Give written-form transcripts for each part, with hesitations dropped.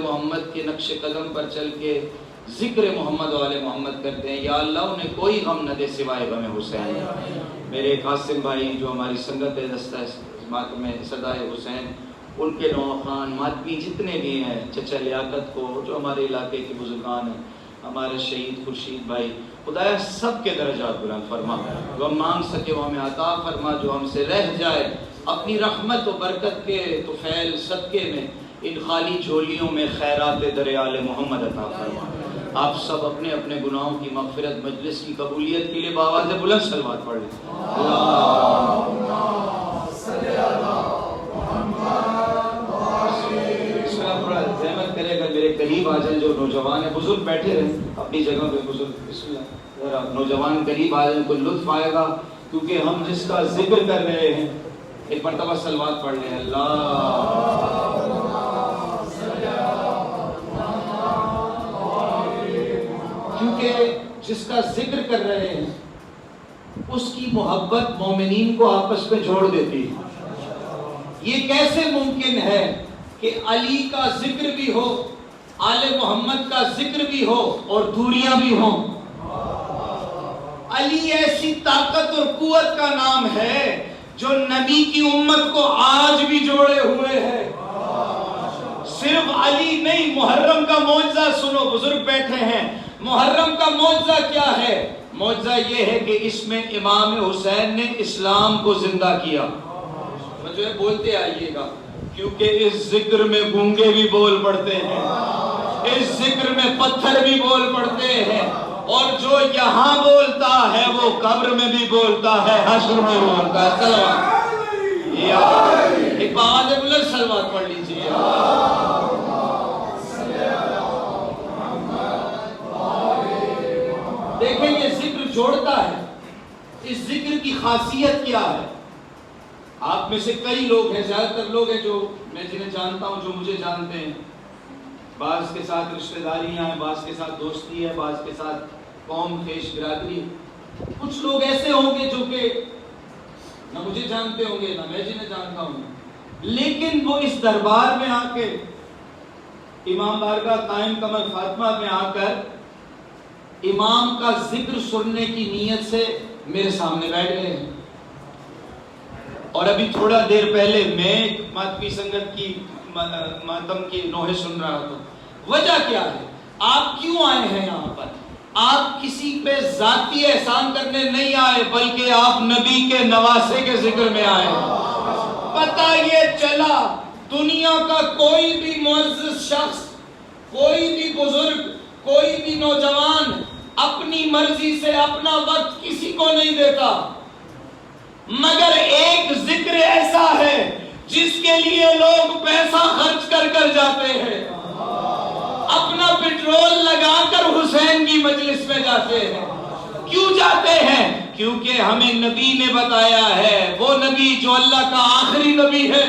محمد کے نقش قدم پر چل کے ذکر محمد والے محمد کرتے ہیں، یا اللہ انہیں کوئی غم نہ دے سوائے غم حسین۔ میرے قاسم بھائی جو ہماری سنگت دستہ ماتم صدائے حسین، ان کے نوخان ماتمی جتنے بھی ہیں، چچا لیاقت کو جو ہمارے علاقے کے بزرگان ہیں، ہمارے شہید خورشید بھائی، خدایا سب کے درجات بلند فرما، جو ہم مانگ سکے وہ ہمیں عطا فرما، جو ہم سے رہ جائے اپنی رحمت و برکت کے طفیل صدقے میں ان خالی جھولیوں میں خیرات درآل محمد عطا فرما۔ آپ سب اپنے اپنے گناہوں کی مغفرت، مجلس کی قبولیت کے لیے بآواز بلند صلوات پڑھ لیں۔ زحمت کرے گا میرے قریب آ جائیں، جو نوجوان ہیں بزرگ بیٹھے رہیں اپنی جگہ پہ، بزرگ بسم اللہ، ذرا نوجوان قریب آ جائیں، کوئی لطف آئے گا، کیونکہ ہم جس کا ذکر کر رہے ہیں، ایک مرتبہ صلوات پڑھ لیں۔ کیونکہ جس کا ذکر کر رہے ہیں اس کی محبت مومنین کو آپس میں جوڑ دیتی ہے۔ یہ کیسے ممکن ہے کہ علی کا ذکر بھی ہو، آل محمد کا ذکر بھی ہو اور دوریاں بھی ہوں؟ علی ایسی طاقت اور قوت کا نام ہے جو نبی کی امت کو آج بھی جوڑے ہوئے ہے۔ صرف علی نہیں، محرم کا معجزہ سنو، بزرگ بیٹھے ہیں، محرم کا معجزہ کیا ہے؟ معجزہ یہ ہے کہ اس میں امام حسین نے اسلام کو زندہ کیا۔ مجھے بولتے آئیے گا، کیونکہ اس ذکر میں گونگے بھی بول پڑتے ہیں، اس ذکر میں پتھر بھی بول پڑتے ہیں، اور جو یہاں بولتا ہے وہ قبر میں بھی بولتا ہے، حشر میں بولتا ہے۔ سلوات، ایک بآواز بلند سلوات پڑھ لیجیے۔ دیکھیں یہ ذکر جوڑتا ہے، اس ذکر کی خاصیت کیا ہے؟ آپ میں سے کئی لوگ ہیں، زیادہ تر لوگ ہیں جو میں جنہیں جانتا ہوں، جو مجھے جانتے ہیں، بعض کے ساتھ رشتہ داریاں ہیں، بعض کے ساتھ دوستی ہے، بعض کے ساتھ قوم خیش برادری ہے۔ کچھ لوگ ایسے ہوں گے جو کہ نہ مجھے جانتے ہوں گے، نہ میں جنہیں جانتا ہوں، لیکن وہ اس دربار میں آ کے، امام بارگاہ قائم قمر فاطمہ میں آ کر امام کا ذکر سننے کی نیت سے میرے سامنے بیٹھ گئے ہیں۔ اور ابھی تھوڑا دیر پہلے میں ماتمی سنگت کی ماتم کی نوحے سن رہا تھا۔ وجہ کیا ہے؟ آپ کیوں آئے ہیں یہاں پر؟ آپ کسی پہ ذاتی احسان کرنے نہیں آئے، بلکہ آپ نبی کے نواسے کے ذکر میں آئے ہیں۔ پتہ یہ چلا دنیا کا کوئی بھی معزز شخص، کوئی بھی بزرگ، کوئی بھی نوجوان اپنی مرضی سے اپنا وقت کسی کو نہیں دیتا، مگر ایک ذکر ایسا ہے جس کے لیے لوگ پیسہ خرچ کر کر جاتے ہیں، اپنا پیٹرول لگا کر حسین کی مجلس میں جاتے ہیں۔ کیوں جاتے ہیں؟ کیونکہ ہمیں نبی نے بتایا ہے، وہ نبی جو اللہ کا آخری نبی ہے،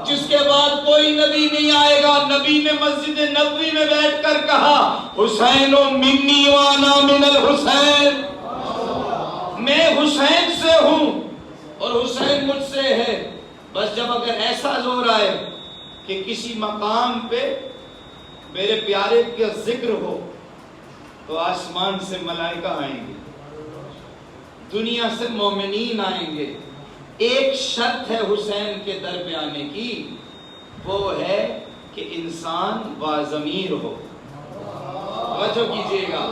جس کے بعد کوئی نبی نہیں آئے گا۔ نبی نے مسجد نبوی میں بیٹھ کر کہا، حسین منی وانا من الحسین، میں حسین سے ہوں اور حسین مجھ سے ہے۔ بس جب اگر ایسا زور آئے کہ کسی مقام پہ میرے پیارے کا ذکر ہو تو آسمان سے ملائکہ آئیں گے، دنیا سے مومنین آئیں گے۔ ایک شرط ہے حسین کے در پہ آنے کی، وہ ہے کہ انسان باضمیر ہو۔ توجہ کیجئے گا،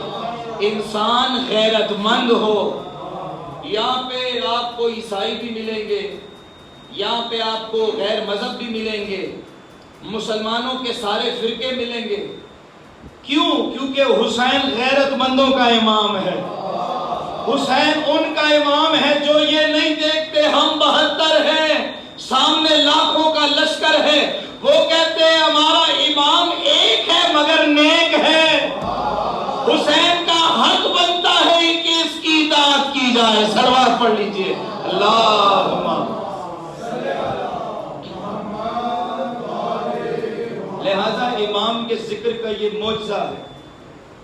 انسان غیرت مند ہو۔ یہاں پہ آپ کو عیسائی بھی ملیں گے، یہاں پہ آپ کو غیر مذہب بھی ملیں گے، مسلمانوں کے سارے فرقے ملیں گے۔ کیوں؟ کیونکہ حسین غیرت مندوں کا امام ہے۔ حسین ان کا امام ہے جو یہ نہیں دیکھتے ہم 72 ہیں، سامنے لاکھوں کا لشکر ہے، وہ کہتے ہیں ہمارا امام ایک ہے مگر نیک ہے۔ حسین کا حق بنتا ہے کہ اس کی اطاعت کی جائے۔ سروات پڑھ لیجئے، اللہم۔ لہذا امام کے ذکر کا یہ معجزہ ہے۔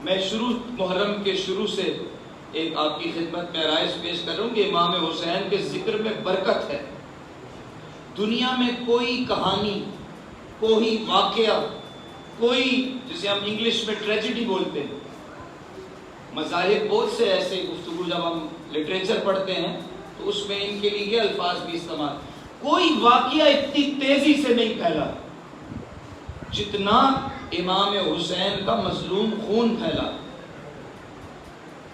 میں محرم کے شروع سے ایک آپ کی خدمت میں رائز پیش کروں کہ امام حسین کے ذکر میں برکت ہے۔ دنیا میں کوئی کہانی، کوئی واقعہ، کوئی جسے ہم انگلش میں ٹریجڈی بولتے ہیں، مذاہب بہت سے ایسے گفتگو جب ہم لٹریچر پڑھتے ہیں تو اس میں ان کے لیے یہ الفاظ بھی استعمال، کوئی واقعہ اتنی تیزی سے نہیں پھیلا جتنا امام حسین کا مظلوم خون پھیلا.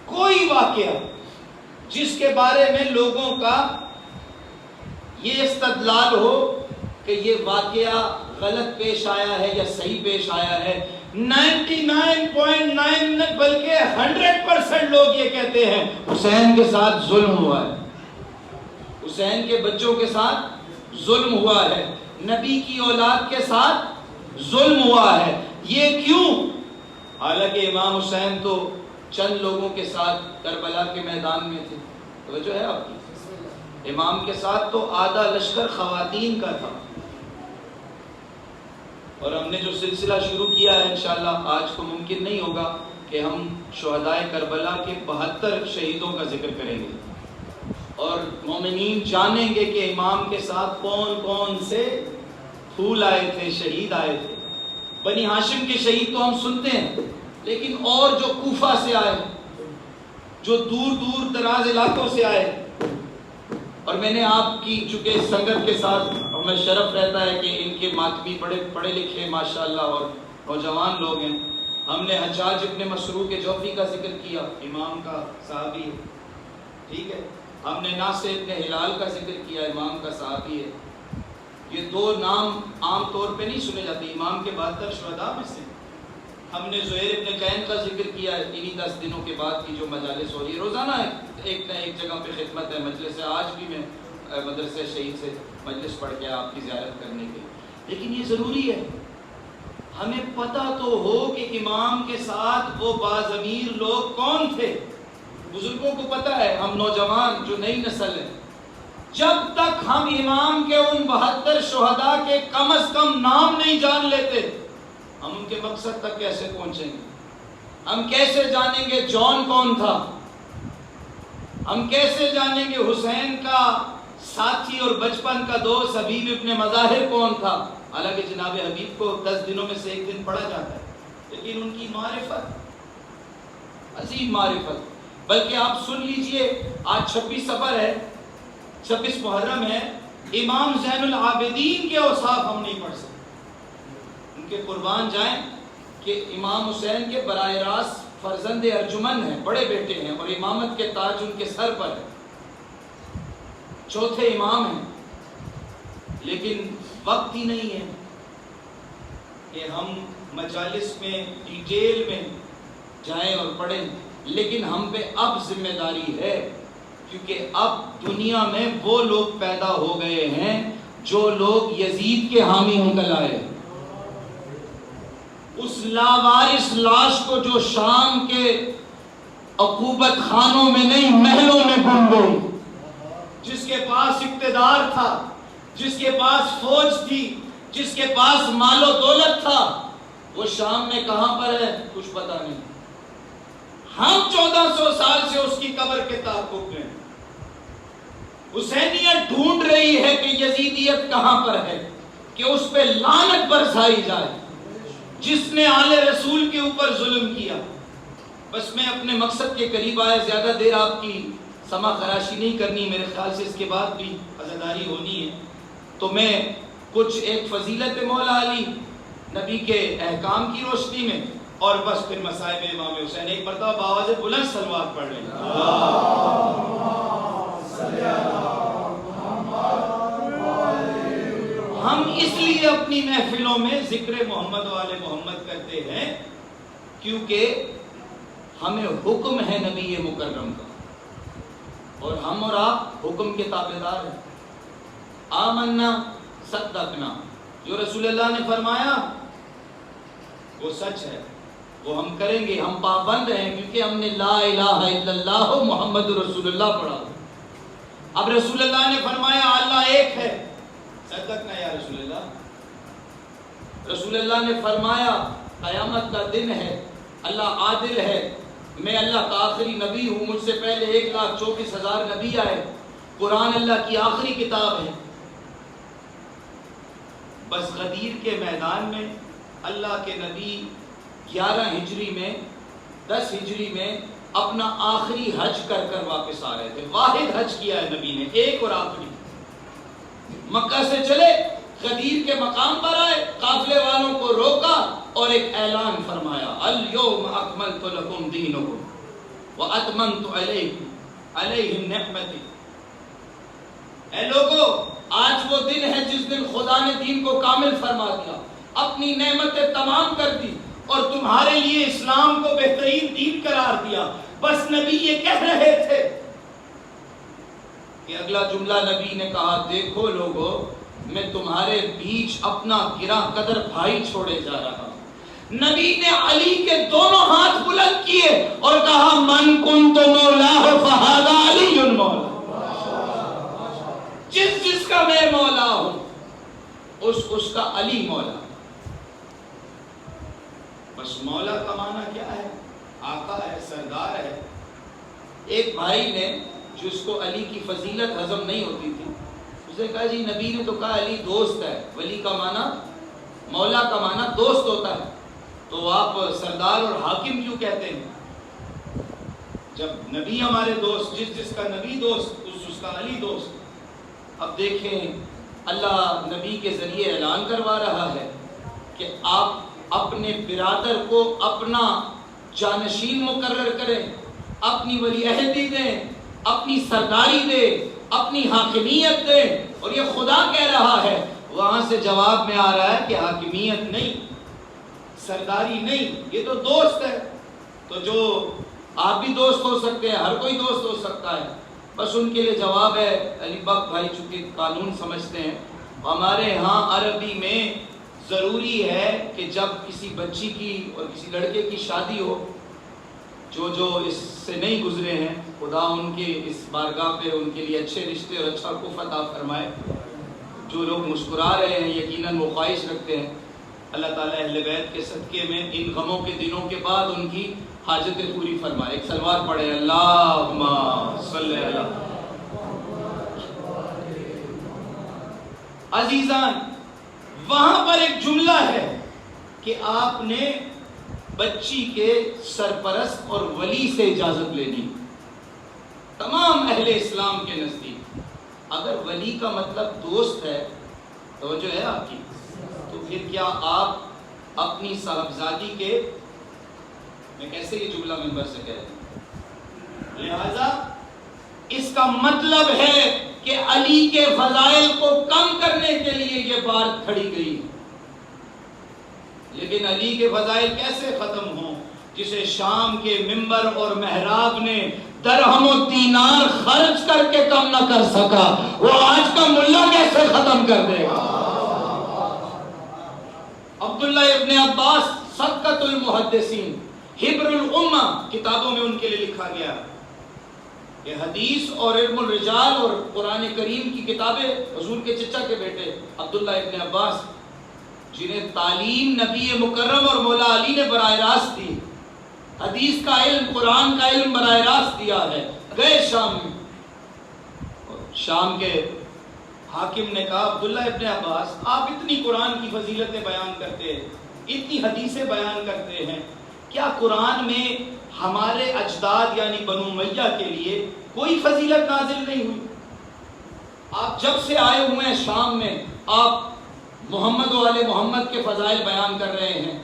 کوئی واقعہ جس کے بارے میں لوگوں کا یہ استدلال ہو کہ یہ واقعہ غلط پیش آیا ہے یا صحیح پیش آیا ہے، 99.9 بلکہ 100% لوگ یہ کہتے ہیں حسین کے ساتھ ظلم ہوا ہے، حسین کے بچوں کے ساتھ ظلم ہوا ہے، نبی کی اولاد کے ساتھ ظلم ہوا ہے. یہ کیوں؟ حالانکہ امام حسین تو چند لوگوں کے ساتھ کربلا کے میدان میں تھے. توجہ ہے آپ کی؟ امام کے ساتھ تو آدھا لشکر خواتین کا تھا. اور ہم نے جو سلسلہ شروع کیا ہے انشاءاللہ آج کو ممکن نہیں ہوگا کہ ہم شہدائے کربلا کے 72 شہیدوں کا ذکر کریں گے اور مومنین جانیں گے کہ امام کے ساتھ کون کون سے پھول آئے تھے، شہید آئے تھے. بنی ہاشم کے شہید تو ہم سنتے ہیں، لیکن اور جو کوفہ سے آئے، جو دور دور دراز علاقوں سے آئے. اور میں نے آپ کی چونکہ سنگت کے ساتھ ہمیں شرف رہتا ہے کہ ان کے ماتمی بڑے پڑھے لکھے ماشاءاللہ اور نوجوان لوگ ہیں. ہم نے حجاج ابن مسروق جوفی کا ذکر کیا، امام کا صحابی ہے، ٹھیک ہے. ہم نے ناصر ابن ہلال کا ذکر کیا، امام کا صحابی ہے. یہ دو نام عام طور پہ نہیں سنے جاتے، امام کے 72 شہداء میں سے. ہم نے زہیر ابن قین کا ذکر کیا ہے، انہی 10 دنوں کے بعد کی جو مجالس ہو رہی ہے. روزانہ ایک نہ ایک جگہ پہ خدمت ہے، مجلس ہے. آج بھی میں مدرسہ شہید سے مجلس پڑھ کے آپ کی زیارت کرنے کے. لیکن یہ ضروری ہے ہمیں پتہ تو ہو کہ امام کے ساتھ وہ باضمیر لوگ کون تھے. بزرگوں کو پتہ ہے، ہم نوجوان جو نئی نسل ہے، جب تک ہم امام کے ان 72 شہداء کے کم از کم نام نہیں جان لیتے ہم ان کے مقصد تک کیسے پہنچیں گے؟ ہم کیسے جانیں گے جان کون تھا؟ ہم کیسے جانیں گے حسین کا ساتھی اور بچپن کا دوست حبیب ابن مظاہر کون تھا؟ حالانکہ جناب حبیب کو 10 دنوں میں سے ایک دن پڑھا جاتا ہے، لیکن ان کی معرفت عظیم معرفت. بلکہ آپ سن لیجئے، آج 26 صفر ہے، 26 محرم ہے، امام زین العابدین کے اوصاف ہم نہیں پڑھ سکتے. ان کے قربان جائیں کہ امام حسین کے براہ راست فرزند ارجمن ہیں، بڑے بیٹے ہیں، اور امامت کے تاج ان کے سر پر ہے، چوتھے امام ہیں. لیکن وقت ہی نہیں ہے کہ ہم مجالس میں ڈیٹیل میں جائیں اور پڑھیں. لیکن ہم پہ اب ذمہ داری ہے، کیونکہ اب دنیا میں وہ لوگ پیدا ہو گئے ہیں جو لوگ یزید کے حامی نکل آئے. اس لاوارث لاش کو جو شام کے عقوبت خانوں میں نہیں محلوں میں گم گئی، جس کے پاس اقتدار تھا، جس کے پاس فوج تھی، جس کے پاس مال و دولت تھا، وہ شام میں کہاں پر ہے کچھ پتہ نہیں. ہم 1400 سال سے اس کی قبر کے تحقق میں. حسینیت ڈھونڈ رہی ہے کہ یزیدیت کہاں پر ہے، کہ اس پہ لعنت برسائی جائے جس نے آل رسول کے اوپر ظلم کیا. بس میں اپنے مقصد کے قریب آیا، زیادہ دیر آپ کی سما خراشی نہیں کرنی، میرے خیال سے اس کے بعد بھی عزاداری ہونی ہے. تو میں کچھ ایک فضیلت مولا علی، نبی کے احکام کی روشنی میں، اور بس پھر مصائب امام حسین. ایک مرتبہ بآواز بلند صلوات پڑھ لیں. ہم اس لیے اپنی محفلوں میں ذکر محمد و آل محمد کرتے ہیں کیونکہ ہمیں حکم ہے نبی مکرم کا، اور ہم اور آپ حکم کے تابعدار ہیں. آمنا صدقنا، جو رسول اللہ نے فرمایا وہ سچ ہے، وہ ہم کریں گے. ہم پابند ہیں کیونکہ ہم نے لا الہ الا اللہ محمد رسول اللہ پڑھا. اب رسول اللہ نے فرمایا اللہ ایک ہے، صدقنا یا رسول اللہ. رسول اللہ نے فرمایا قیامت کا دن ہے، اللہ عادل ہے، میں اللہ کا آخری نبی ہوں، مجھ سے پہلے 1,24,000 نبی آئے، قرآن اللہ کی آخری کتاب ہے. بس غدیر کے میدان میں اللہ کے نبی 11 ہجری میں 10 ہجری میں اپنا آخری حج کر کر واپس آ رہے تھے. واحد حج کیا ہے نبی نے، ایک اور آخری. مکہ سے چلے، غدیر کے مقام پر آئے، قافلے والوں کو روکا اور ایک اعلان فرمایا، الیوم اکملت لکم دینکم واتممت علیکم نعمتی. اے لوگو، آج وہ دن ہے جس دن خدا نے دین کو کامل فرما دیا، اپنی نعمتیں تمام کر دی اور تمہارے لیے اسلام کو بہترین دین قرار دیا. بس نبی یہ کہہ رہے تھے کہ اگلا جملہ نبی نے کہا، دیکھو لوگو، میں تمہارے بیچ اپنا گراں قدر بھائی چھوڑے جا رہا ہوں. نبی نے علی کے دونوں ہاتھ بلند کیے اور کہا، من کنت مولاہ فہذا علی مولا. جس کا میں مولا ہوں اس کا علی مولا. بس مولا کا معنی کیا ہے؟ آقا ہے، سردار ہے. ایک بھائی نے، جس کو علی کی فضیلت ہضم نہیں ہوتی تھی، اس نے کہا، جی نبی نے تو کہا علی دوست ہے، ولی کا معنی، مولا کا معنی دوست ہوتا ہے، تو آپ سردار اور حاکم کیوں کہتے ہیں؟ جب نبی ہمارے دوست، جس کا نبی دوست اس کا علی دوست. اب دیکھیں، اللہ نبی کے ذریعے اعلان کروا رہا ہے کہ آپ اپنے برادر کو اپنا جانشین مقرر کریں، اپنی ولی عہدی دیں، اپنی سرداری دیں، اپنی حاکمیت دیں. اور یہ خدا کہہ رہا ہے. وہاں سے جواب میں آ رہا ہے کہ حاکمیت نہیں، سرداری نہیں، یہ تو دوست ہے. تو جو آپ بھی دوست ہو سکتے ہیں، ہر کوئی دوست ہو سکتا ہے. بس ان کے لیے جواب ہے، علی بک بھائی چونکہ قانون سمجھتے ہیں، ہمارے ہاں عربی میں ضروری ہے کہ جب کسی بچی کی اور کسی لڑکے کی شادی ہو، جو اس سے نہیں گزرے ہیں، خدا ان کے اس بارگاہ پہ ان کے لیے اچھے رشتے اور اچھا کف عطا فرمائے. جو لوگ مسکرا رہے ہیں یقیناً وہ خواہش رکھتے ہیں اللہ تعالیٰ اہل بیت کے صدقے میں ان غموں کے دنوں کے بعد ان کی حاجتیں پوری فرمائے. ایک سلوات پڑھے، اللہم صلی اللہ. عزیزان، وہاں پر ایک جملہ ہے کہ آپ نے بچی کے سرپرست اور ولی سے اجازت لینی. تمام اہل اسلام کے نزدیک اگر ولی کا مطلب دوست ہے، توجہ ہے آپ کی، تو پھر کیا آپ اپنی صاحبزادی کے، میں کیسے یہ جملہ منبر سے کہہ رہا ہوں، لہذا اس کا مطلب ہے کہ علی کے فضائل کو کم کرنے کے لیے یہ بات کھڑی گئی. لیکن علی کے فضائل کیسے ختم ہوں جسے شام کے منبر اور محراب نے درہم و دینار خرچ کر کے کم نہ کر سکا، وہ آج کا ملا کیسے ختم کر دے گا؟ عبداللہ ابن عباس صدقۃ المحدثین، حبر الامہ کتابوں میں ان کے لیے لکھا گیا کہ حدیث اور علم الرجال اور قرآن کریم کی کتابیں حضور کے چچا کے بیٹے عبداللہ ابن عباس، جنہیں تعلیم نبی مکرم اور مولا علی نے براہ راست دی، حدیث کا علم، قرآن کا علم براہ راست دیا ہے، گئے شام میں. شام کے حاکم نے کہا، عبداللہ ابن عباس، آپ اتنی قرآن کی فضیلتیں بیان کرتے ہیں، اتنی حدیثیں بیان کرتے ہیں، کیا قرآن میں ہمارے اجداد یعنی بنو امیہ کے لیے کوئی فضیلت نازل نہیں ہوئی؟ آپ جب سے آئے ہوئے ہیں شام میں، آپ محمد و آل محمد کے فضائل بیان کر رہے ہیں،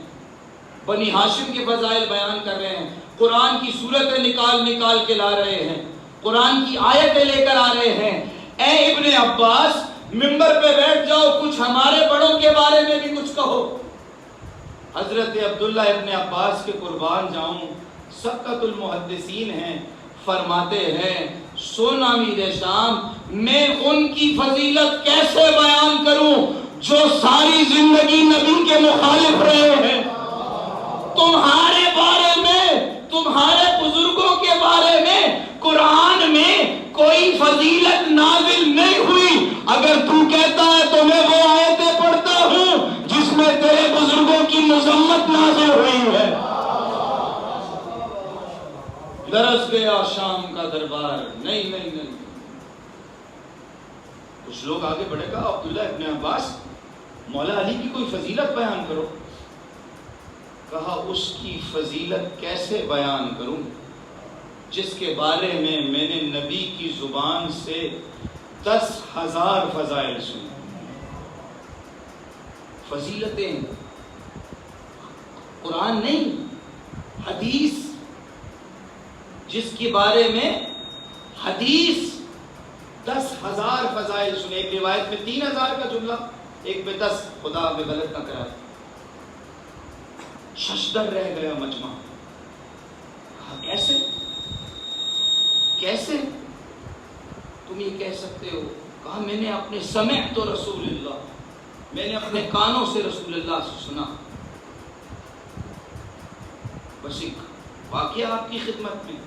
بنی ہاشم کے فضائل بیان کر رہے ہیں، قرآن کی صورتیں نکال کے لا رہے ہیں، قرآن کی آیتیں لے کر آ رہے ہیں. اے ابن عباس، منبر پہ بیٹھ جاؤ، کچھ ہمارے بڑوں کے بارے میں بھی کچھ کہو. حضرت عبداللہ ابن عباس کے قربان جاؤں، صدقۃ المحدثین ہیں، فرماتے ہیں، سونا امیر شام، میں ان کی فضیلت کیسے بیان کروں جو ساری زندگی نبی کے مخالف رہے ہیں. تمہارے بارے میں، تمہارے بزرگوں کے بارے میں قرآن میں کوئی فضیلت نازل نہیں ہوئی. اگر تو کہتا ہے تو میں وہ آیتیں پڑھتا ہوں جس میں تیرے بزرگوں کی مذمت نازل ہوئی ہے. درس گیا شام کا دربار. نہیں. کچھ لوگ آگے بڑھے گا، عبداللہ ابن عباس، مولا علی کی کوئی فضیلت بیان کرو. کہا اس کی فضیلت کیسے بیان کروں جس کے بارے میں نے نبی کی زبان سے 10,000 فضائل سنی. فضیلتیں قرآن نہیں، حدیث، جس کے بارے میں حدیث 10,000 فضائل سنے. ایک روایت میں 3,000 کا جملہ، ایک میں 10. خدا میں غلط نہ کرائے. ششدر رہ گیا مجمع. کہا کیسے کیسے تم یہ کہہ سکتے ہو؟ کہا میں نے اپنے سمعت رسول اللہ، میں نے اپنے کانوں سے رسول اللہ سے سنا. بس ایک واقعہ آپ کی خدمت میں.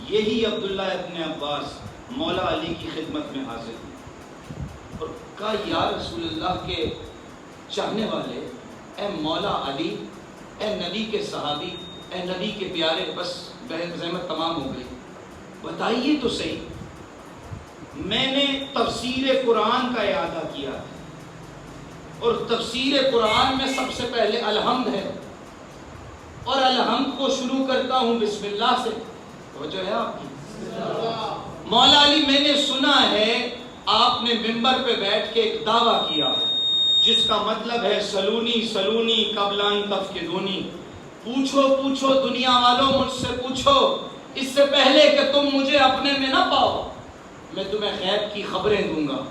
یہی عبداللہ ابن عباس مولا علی کی خدمت میں حاضر ہوئے اور کہا یا رسول اللہ کے چاہنے والے، اے مولا علی، اے نبی کے صحابی، اے نبی کے پیارے، بس زحمت تمام ہو گئی، بتائیے تو صحیح. میں نے تفسیر قرآن کا اعادہ کیا ہے اور تفسیر قرآن میں سب سے پہلے الحمد ہے اور الحمد کو شروع کرتا ہوں بسم اللہ سے. توجہ ہے آپ کی؟ مولا علی، میں نے سنا ہے آپ نے منبر پہ بیٹھ کے ایک دعویٰ کیا جس کا مطلب ہے سلونی سلونی قبل ان تفقدونی، پوچھو پوچھو دنیا والوں مجھ سے پوچھو اس سے پہلے کہ تم مجھے اپنے میں نہ پاؤ. میں تمہیں غیب کی خبریں دوں گا،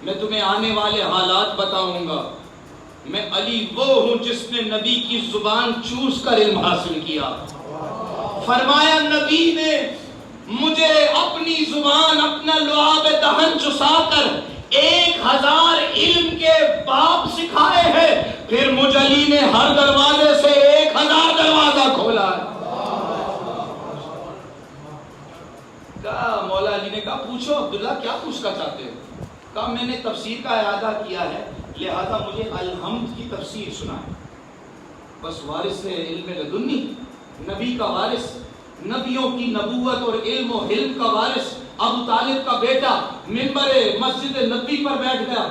میں تمہیں آنے والے حالات بتاؤں گا. میں علی وہ ہوں جس نے نبی کی زبان چوس کر علم حاصل کیا. فرمایا نبی نے مجھے اپنی زبان، اپنا لعاب دہن چسا کر 1,000 علم کے باب سکھائے ہیں، پھر مجھ علی نے ہر دروازے سے 1,000 دروازہ کھولا ہے. کہا مولا علی نے کہا پوچھو عبداللہ کیا پوچھنا چاہتے ہو؟ کہا میں نے تفسیر کا اعادہ کیا ہے لہذا مجھے الحمد کی تفسیر سنا ہے. بس وارث علم لدنی، نبی کا وارث، نبیوں کی نبوت اور علم و حلم کا وارث ابو طالب کا بیٹا منبر مسجد نبی پر بیٹھ گیا.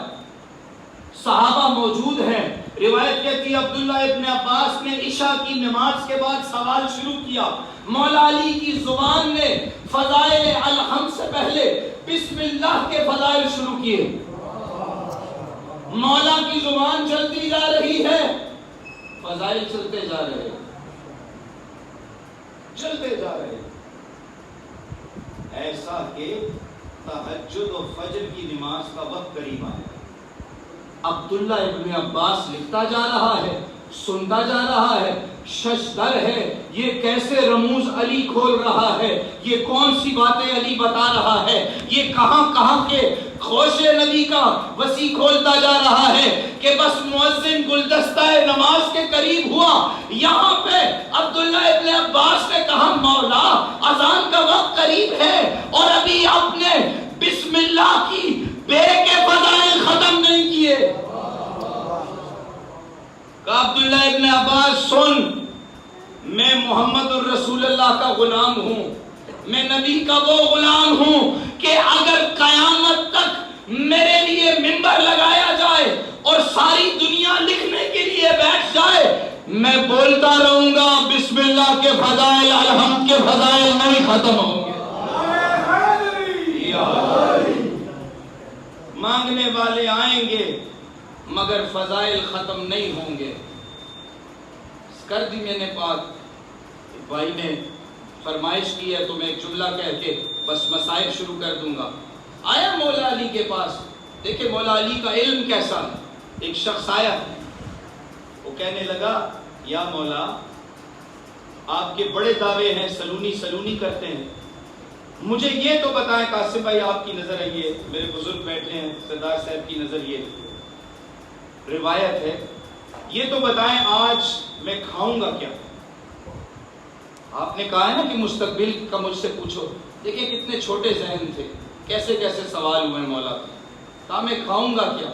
صحابہ موجود ہیں. روایت کہتی ہے عبداللہ ابن عباس نے عشاء کی نماز کے بعد سوال شروع کیا. مولا علی کی زبان نے فضائل الحمد سے پہلے بسم اللہ کے فضائل شروع کیے. مولا کی زبان چلتی جا رہی ہے، فضائل چلتے جا رہے ہیں، چلتے جا رہے ہیں. ایسا کہ تہجد و فجر کی نماز کا وقت قریب آیا. عبداللہ ابن عباس لکھتا جا رہا ہے، سنتا جا رہا ہے، ششدر ہے. یہ کیسے رموز علی کھول رہا ہے، یہ کون سی باتیں علی بتا رہا ہے، یہ کہاں کہاں کے خوش نبی کا وسیع کھولتا جا رہا ہے کہ بس مؤذن گلدستہ نماز کے قریب ہوا. یہاں پہ عبداللہ ابن عباس نے کہا مولا اذان کا وقت قریب ہے اور ابھی آپ نے بسم اللہ کی بے کے فضائل ختم نہیں کیے. کہا عبداللہ ابن عباس سن، میں محمد الرسول اللہ کا غلام ہوں، میں نبی کا وہ غلام ہوں کہ اگر قیامت تک میرے لیے منبر لگایا جائے اور ساری دنیا لکھنے کے لیے بیٹھ جائے، میں بولتا رہوں گا بسم اللہ کے فضائل، الحمد کے فضائل نہیں ختم ہوں گے. مانگنے والے آئیں گے مگر فضائل ختم نہیں ہوں گے. کر دی میں نے بات. بھائی نے فرمائش کی ہے تو میں ایک جملہ کہہ کے بس مسائل شروع کر دوں گا. آیا مولا علی کے پاس، دیکھیں مولا علی کا علم کیسا ہے. ایک شخص آیا، وہ کہنے لگا یا مولا آپ کے بڑے دعوے ہیں، سلونی سلونی کرتے ہیں، مجھے یہ تو بتائیں. قاسم بھائی آپ کی نظر ہے، یہ میرے بزرگ بیٹھے ہیں، سردار صاحب کی نظر یہ روایت ہے، یہ تو بتائیں آج میں کھاؤں گا کیا. آپ نے کہا ہے نا کہ مستقبل کا مجھ سے پوچھو. دیکھیں کتنے چھوٹے ذہن تھے، کیسے کیسے سوال ہوئے مولا کے. کہا میں کھاؤں گا کیا.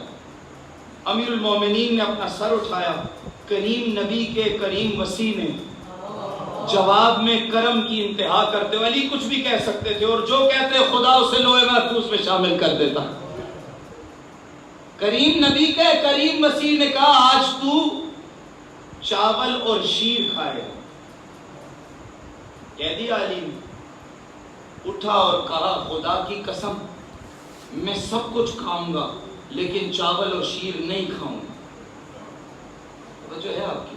امیر المومنین نے اپنا سر اٹھایا. کریم نبی کے کریم وسیع نے جواب میں کرم کی انتہا کرتے ہوئے، علی کچھ بھی کہہ سکتے تھے اور جو کہتے خدا اسے لوہے محفوظ میں شامل کر دیتا. کریم نبی کے کریم وسیع نے کہا آج تو چاول اور شیر کھائے گا۔ کہہ دیا علی نے، اٹھا اور کہا خدا کی قسم میں سب کچھ کھاؤں گا لیکن چاول اور شیر نہیں کھاؤں گا۔ جو ہے آپ کی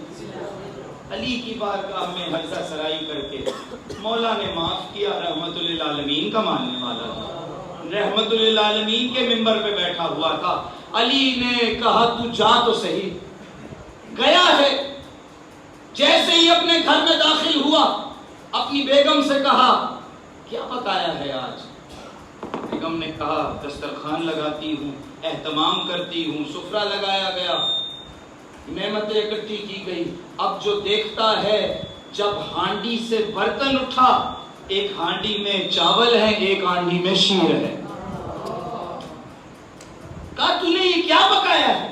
علی کی بارگاہ میں حضرہ سرائی کر کے مولا نے معاف کیا، رحمت للعالمین کا ماننے والا تھا، رحمت للعالمین کے منبر پہ بیٹھا ہوا تھا۔ علی نے کہا تو جا تو صحیح، گیا ہے۔ جیسے ہی اپنے گھر میں داخل ہوا اپنی بیگم سے کہا کیا پکایا ہے آج؟ بیگم نے کہا دسترخوان لگاتی ہوں، اہتمام کرتی ہوں، سفرہ لگایا گیا، نعمتیں اکٹھی کی گئی۔ اب جو دیکھتا ہے جب ہانڈی سے برتن اٹھا، ایک ہانڈی میں چاول ہے، ایک ہانڈی میں شیر ہے۔ کہا تو نے یہ کیا پکایا ہے؟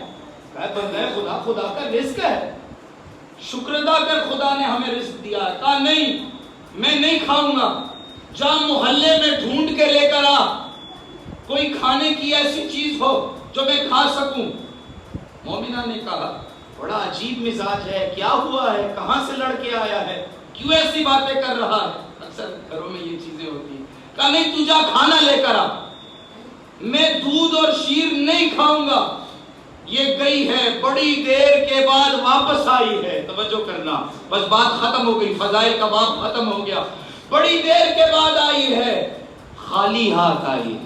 کہا بندہ خدا، خدا کا رزق ہے، شکر ادا کر خدا نے ہمیں رزق دیا ہے۔ کہا نہیں میں نہیں کھاؤں گا، جا محلے میں ڈھونڈ کے لے کر آ، کوئی کھانے کی ایسی چیز ہو جو میں کھا سکوں۔ مومنہ نے کہا بڑا عجیب مزاج ہے، کیا ہوا ہے، کہاں سے لڑ کے آیا ہے، کیوں ایسی باتیں کر رہا ہے؟ اکثر گھروں میں یہ چیزیں ہوتی ہیں۔ کہا نہیں تو جا کھانا لے کر آ، میں دودھ اور شیر نہیں کھاؤں گا۔ یہ گئی ہے، بڑی دیر کے بعد واپس آئی ہے، توجہ کرنا، بس بات ختم ہو گئی، فضائل کا باب ختم ہو گیا۔ بڑی دیر کے بعد آئی ہے، خالی ہاتھ آئی ہے۔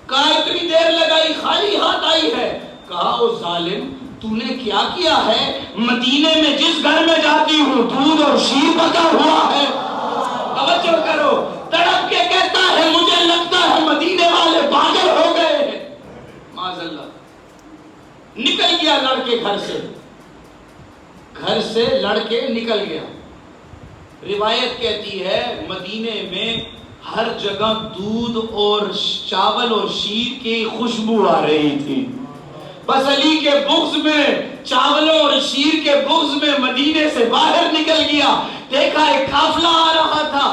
کہا اتنی دیر لگائی، خالی ہاتھ آئی ہے۔ کہا او ظالم تو نے کیا کیا ہے؟ مدینے میں جس گھر میں جاتی ہوں دودھ اور شیر پکا ہوا ہے۔ توجہ کرو، تڑپ کے کہتا ہے مجھے لگتا ہے مدینے والے پاگل ہو گئے ہیں۔ معاذ اللہ، نکل گیا لڑکے گھر سے لڑ کے نکل گیا۔ روایت کہتی ہے مدینے میں ہر جگہ دودھ اور چاول اور شیر کی خوشبو آ رہی تھی۔ بس علی کے بغض میں، چاولوں اور شیر کے بغض میں مدینے سے باہر نکل گیا۔ دیکھا ایک قافلہ آ رہا تھا،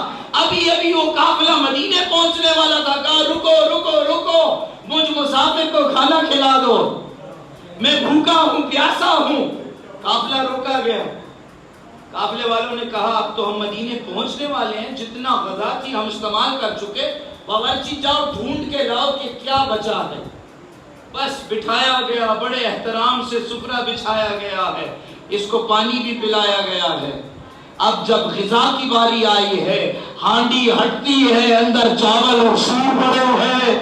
ابھی وہ قافلہ مدینے پہنچنے والا تھا۔ کہا رکو رکو رکو، مجھ مسافر کو کھانا کھلا دو، میں بھوکا ہوں، پیاسا ہوں۔ قافلہ روکا گیا۔ قافلے والوں نے کہا اب تو ہم مدینے پہنچنے والے ہیں، جتنا غذا تھی ہم استعمال کر چکے، باورچی جاؤ ڈھونڈ کے لاؤ کہ کیا بچا ہے۔ بس بٹھایا گیا، بڑے احترام سے سفرہ بچھایا گیا ہے، اس کو پانی بھی پلایا گیا ہے۔ اب جب غذا کی باری آئی ہے، ہانڈی ہٹتی ہے، اندر چاول اور شیر پڑے ہیں۔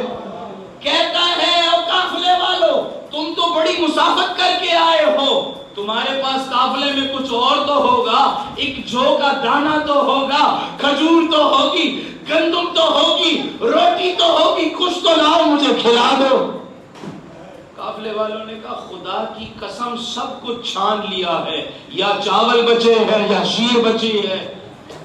کہتا ہے او قافلے والو تم تو بڑی مسافت کر کے آئے ہو، تمہارے پاس قافلے میں کچھ اور تو ہوگا، ایک جو کا دانہ تو ہوگا، کھجور تو ہوگی، گندم تو ہوگی، روٹی تو ہوگی، کچھ تو لاؤ مجھے کھلا دو۔ قافلے والوں نے کہا خدا کی قسم سب کچھ چھان لیا ہے، یا چاول بچے ہیں یا شیر بچی ہے،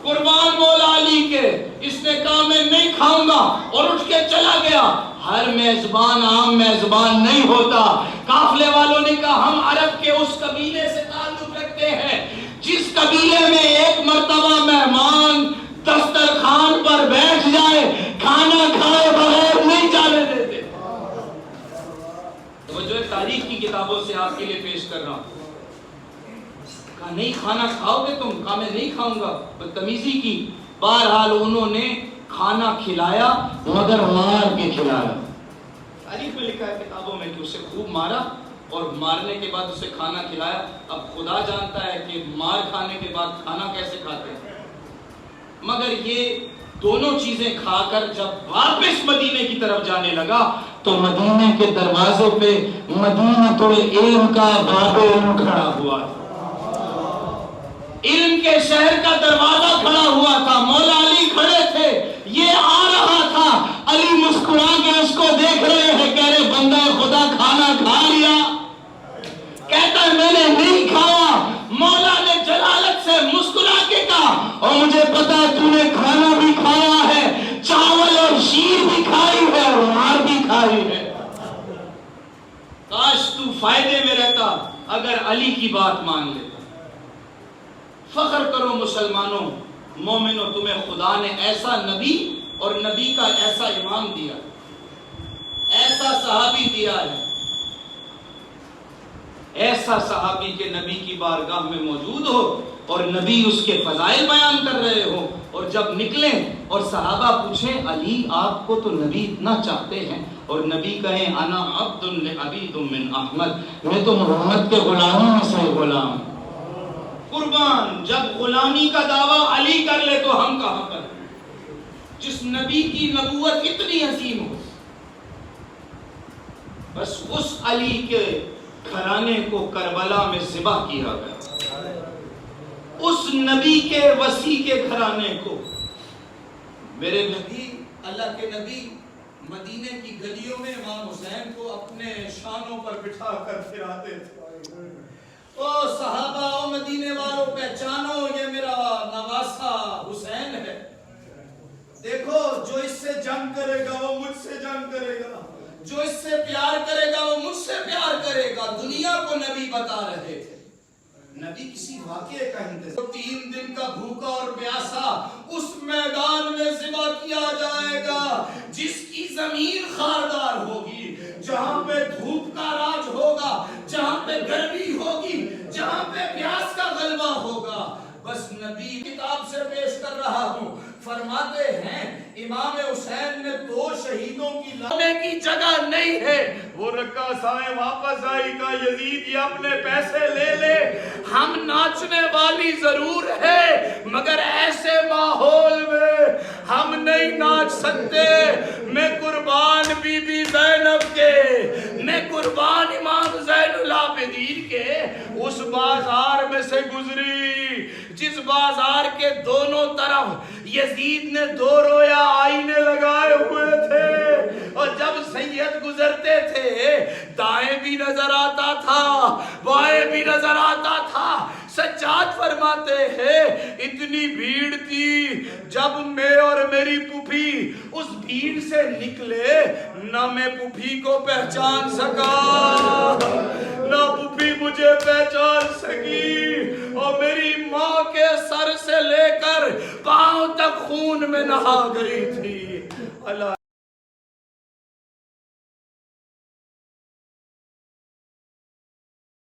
قربان مولا علی کے۔ اس نے کہا میں نہیں کھاؤں گا اور اٹھ کے چلا گیا۔ ہر میزبان عام میزبان نہیں ہوتا۔ قافلے والوں نے کہا ہم عرب کے اس قبیلے سے تعلق رکھتے ہیں جس قبیلے میں ایک مرتبہ مہمان دسترخوان پر بیٹھ جائے کھانا کھائے بغیر نہیں جانے دیتے۔ جو تاریخ کی کتابوں سے آپ کے لیے پیش کر رہا ہوں۔ کہا نہیں کھانا کھاؤ گے تم؟ کہا میں نہیں کھاؤں گا، بدتمیزی کی۔ بہرحال انہوں نے کھانا کھلایا مگر مار کے کھلایا۔ تاریخ میں لکھا ہے کتابوں میں کہ اسے خوب مارا اور مارنے کے بعد اسے کھانا کھلایا۔ اب خدا جانتا ہے کہ مار کھانے کے بعد کھانا کیسے کھاتے ہیں، مگر یہ دونوں چیزیں کھا کر جب واپس مدینے کی طرف جانے لگا تو مدینے کے دروازے پہ مدینۃ العلم کا باب علم کھڑا ہوا تھا، علم کے شہر کا دروازہ کھڑا ہوا تھا، مولا علی کھڑے تھے، یہ آ رہا تھا، علی مسکرا کے اس کو دیکھ رہے ہیں، کہہ رہے بندہ خدا کھانا کھا لیا؟ کہتا ہے میں نے نہیں کھایا۔ مولا نے جلالت سے مسکرا کے کہا اور مجھے پتا ہے تو نے کھانا بھی کھایا ہے، چاول اور شیر بھی کھائی ہے اور مار بھی کھائی ہے۔ کاش تو فائدے میں رہتا اگر علی کی بات مان لیتا۔ فخر کرو مسلمانوں، مومنوں، تمہیں خدا نے ایسا نبی اور نبی کا ایسا امام دیا، ایسا صحابی دیا ہے، ایسا صحابی کے نبی کی بارگاہ میں موجود ہو اور نبی اس کے فضائل بیان کر رہے ہو، اور جب نکلیں اور صحابہ پوچھیں علی آپ کو تو نبی اتنا چاہتے ہیں، اور نبی کہیں انا عبد عبید من احمد، میں تو محمد کے غلاموں میں سے غلام قربان۔ جب غلامی کا دعویٰ علی کر لے تو ہم کہاں کریں؟ جس نبی کی نبوت اتنی عظیم ہو، بس اس علی کے گھرانے کو کربلا میں ذبح کیا گیا، اس نبی کے وسیع کے گھرانے کو۔ میرے نبی، اللہ کے نبی مدینے کی گلیوں میں امام حسین کو اپنے شانوں پر بٹھا کر پھراتے تھے۔ او صحابہ، او مدینے والوں، پہچانو یہ میرا نواسا حسین ہے، دیکھو جو اس سے جنگ کرے گا وہ مجھ سے جنگ کرے گا، جو اس سے پیار کرے گا وہ مجھ سے پیار کرے گا۔ دنیا کو نبی بتا رہے تھے، نبی کسی واقعے کا انتظار۔ 3 دن کا بھوکا اور پیاسا اس میدان میں ذبح کیا جائے گا جس کی زمین خاردار ہوگی، جہاں پہ دھوپ کا راج ہوگا، جہاں پہ گرمی ہوگی، جہاں پہ پیاس کا غلبہ ہوگا۔ بس نبی کتاب سے پیش کر رہا ہوں، فرماتے ہیں امام حسین نے 2 شہیدوں کی لانے کی جگہ نہیں ہے، وہ رقاصائیں واپس آئی کا یزید یہ اپنے پیسے لے لے، ہم ناچنے والی ضرور ہے مگر ایسے ماحول میں ہم نہیں ناچ سکتے۔ میں قربان بی بی زینب کے، میں قربان امام زین العابدین کے اس بازار میں سے گزری جس بازار کے دونوں طرف یزید نے 2 رویا آئینے لگائے ہوئے تھے، اور جب سید گزرتے تھے دائیں بھی نظر آتا تھا بائیں بھی نظر آتا تھا۔ سجاد فرماتے ہیں اتنی بھیڑ تھی، جب میں اور میری پھوپھی اس بھیڑ سے نکلے نہ میں پھوپھی کو پہچان سکا نہ پھوپھی مجھے پہچان سکی، اور میری ماں کے سر سے لے کر پاؤں تک خون میں نہا گئی تھی۔ اللہ